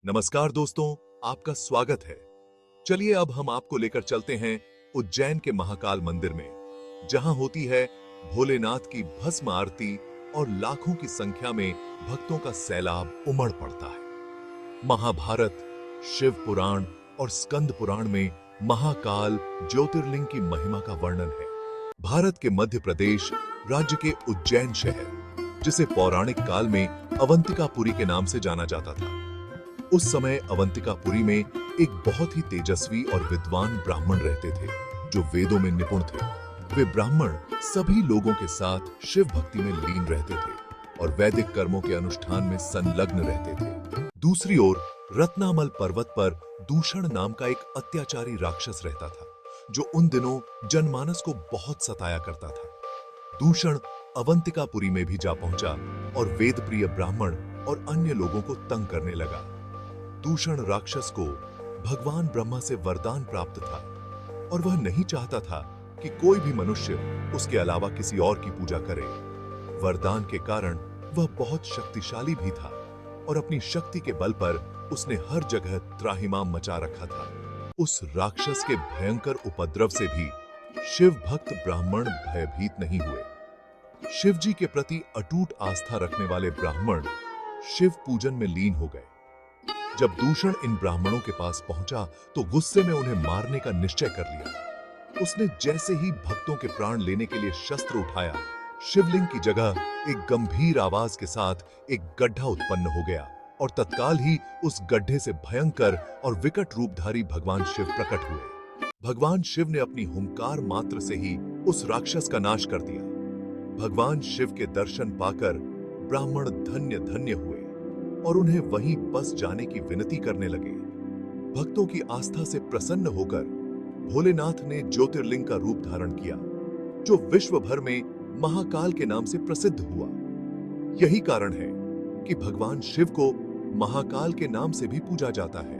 नमस्कार दोस्तों, आपका स्वागत है। चलिए अब हम आपको लेकर चलते हैं उज्जैन के महाकाल मंदिर में, जहां होती है भोलेनाथ की भस्म आरती और लाखों की संख्या में भक्तों का सैलाब उमड़ पड़ता है। महाभारत, शिव पुराण और स्कंद पुराण में महाकाल ज्योतिर्लिंग की महिमा का वर्णन है। भारत के मध्य प्रदेश राज्य के उज्जैन शहर, जिसे पौराणिक काल में अवंतिकापुरी के नाम से जाना जाता था, उस समय अवंतिकापुरी में एक बहुत ही तेजस्वी और विद्वान ब्राह्मण रहते थे, जो वेदों में निपुण थे। वे ब्राह्मण सभी लोगों के साथ शिव भक्ति में लीन रहते थे और वैदिक कर्मों के अनुष्ठान में संलग्न रहते थे। दूसरी ओर रत्नामल पर्वत पर दूषण नाम का एक अत्याचारी राक्षस रहता था, जो उन दिनों जनमानस को बहुत सताया करता था। दूषण अवंतिकापुरी में भी जा पहुंचा और वेद प्रिय ब्राह्मण और अन्य लोगों को तंग करने लगा। दूषण राक्षस को भगवान ब्रह्मा से वरदान प्राप्त था और वह नहीं चाहता था कि कोई भी मनुष्य उसके अलावा किसी और की पूजा करे। वरदान के कारण वह बहुत शक्तिशाली भी था और अपनी शक्ति के बल पर उसने हर जगह त्राहिमाम मचा रखा था। उस राक्षस के भयंकर उपद्रव से भी शिव भक्त ब्राह्मण भयभीत नहीं हुए। शिव जी के प्रति अटूट आस्था रखने वाले ब्राह्मण शिव पूजन में लीन हो गए। जब दूषण इन ब्राह्मणों के पास पहुंचा तो गुस्से में उन्हें मारने का निश्चय कर लिया। उसने जैसे ही भक्तों के प्राण लेने के लिए शस्त्र उठाया, शिवलिंग की जगह एक गंभीर आवाज के साथ एक गड्ढा उत्पन्न हो गया और तत्काल ही उस गड्ढे से भयंकर और विकट रूपधारी भगवान शिव प्रकट हुए। भगवान शिव ने अपनी हुंकार मात्र से ही उस राक्षस का नाश कर दिया। भगवान शिव के दर्शन पाकर ब्राह्मण धन्य धन्य हुए और उन्हें वहीं बस जाने की विनती करने लगे। भक्तों की आस्था से प्रसन्न होकर भोलेनाथ ने ज्योतिर्लिंग का रूप धारण किया, जो विश्व भर में महाकाल के नाम से प्रसिद्ध हुआ। यही कारण है कि भगवान शिव को महाकाल के नाम से भी पूजा जाता है।